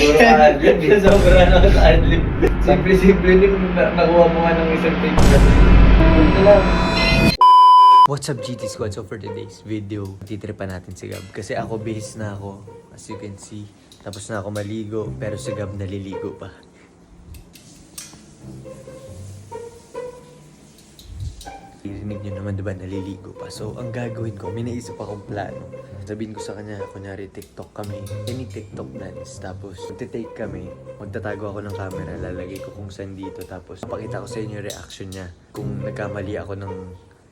Puro adlib. Sobra na sa adlib. Simple-simple din nakuha mo nga ng isang take. Ito lang. What's up GT Squad? So for today's video, titripan natin si Gab. Kasi ako bihis na ako, as you can see. Tapos na ako maligo, pero si Gab naliligo pa. Irinig nyo naman diba naliligo pa. So ang gagawin ko, may naisip akong plano. Sabihin ko sa kanya, kunyari TikTok kami. Any TikTok plans. Tapos magte-take kami. Magtatago ako ng camera. Lalagay ko kung saan dito. Tapos papakita ko sa inyo yung reaction niya. Kung nagkamali ako ng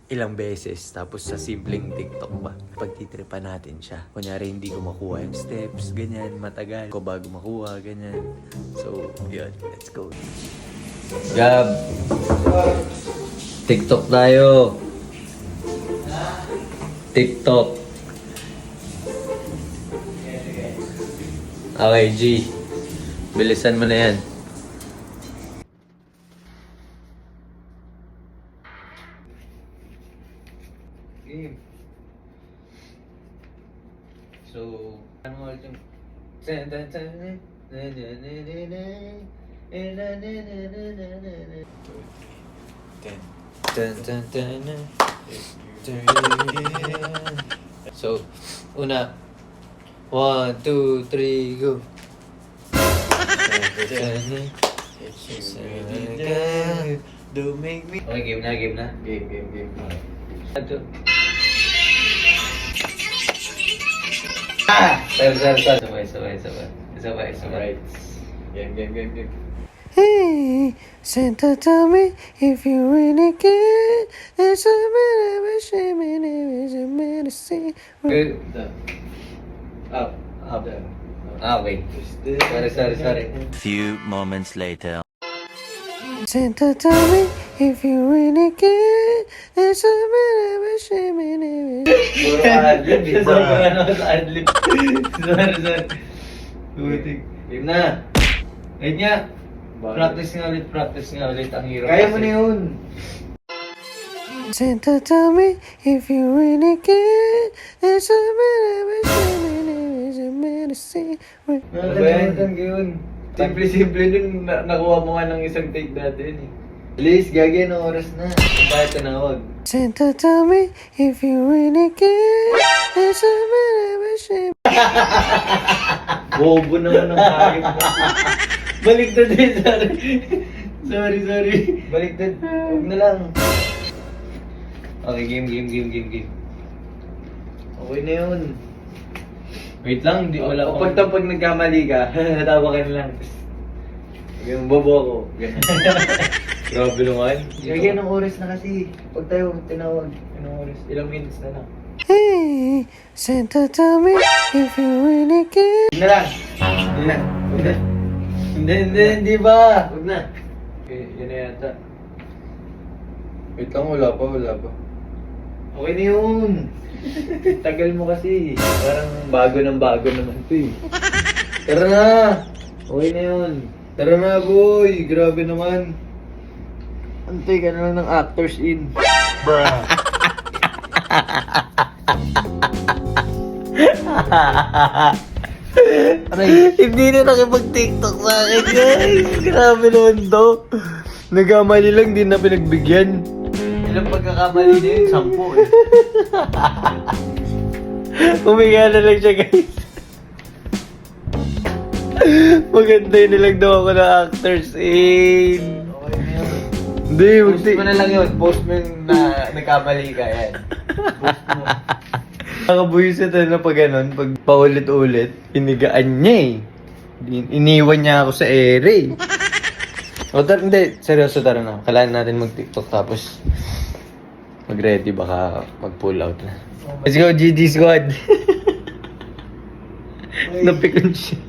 ilang beses, tapos sa simpleng TikTok ba, pagtitripan natin siya. Kunyari, hindi ko makuha yung steps, ganyan, matagal ko bago makuha, ganyan. So, yun, let's go. Gab. TikTok tayo. TikTok. Okay, G. Bilisan mo na yan. So, ano mo ulit yung... So, una. 1, 2, 3, go. Don't make me... Okay, game na. Game. Okay. Sabay. Right. Game. Hey, Santa, tell me if you really care. There's a bit of a shame in it, it's a medicine. Good. Up. Wait. Sorry. Few moments later. Santa, tell me if you really care. There's a bit of a shame in it. Puro adlib. Sobra na sa adlib. Sorry. Butik. Game na. Wait nga. Practice nga ulit. Ang hirap. Kaya mo na yun. Santa, tell me if you really care. There's a bit of a shame in it, it's a medicine. Nakalimutan ko yun. Simple din nakuha mo nga ng isang take dati yun eh. Please, gagi, ng oras na. Bakit tinawag? Santa, tell me if you really care. There's a bit of a shame. Bobo naman ang hayop mo. Baliktad eh, sorry. Baliktad. Huwag na lang. Okay, game. Okay na yun. Wait lang, wala pa. Pag nagkamali ka, natawa ka na lang. Yung bobo ako. Grabe naman. Gagyan ng oras na kasi. Pag tayo tinawag, anong oras? Ilang minutes na lang. Hey, Santa, tell me if you really care. Huwag na lang. Hindi ba? Huwag na. Okay, yun na yata. Wait lang, wala pa. Okay na yun. Tagal mo kasi. Parang bago naman ito eh. Tara na. Okay na yun. Tara na boy. Grabe naman. Antay ka na lang ng actors in. Bruh. Aray, hindi na nakipag-TikTok sa akin, guys. Grabe naman to. Nagkamali lang, din na pinagbigyan. Ilang pagkakamali na yun? 10 eh. Huminga na lang siya, guys. Magantay na lang daw ako ng actors in. Okay na yun. Hindi, post mo na lang yun. Post mo yung na nagkamali ka, yan. Post mo. Nakabuhisit na pag ganun, pag paulit-ulit, inigaan niya eh. Iniwan niya ako sa ere. O, hindi, seryoso tara na. Kailangan natin mag-TikTok tapos mag-ready, baka mag-pull out na. Let's go, GD Squad! Napikon siya.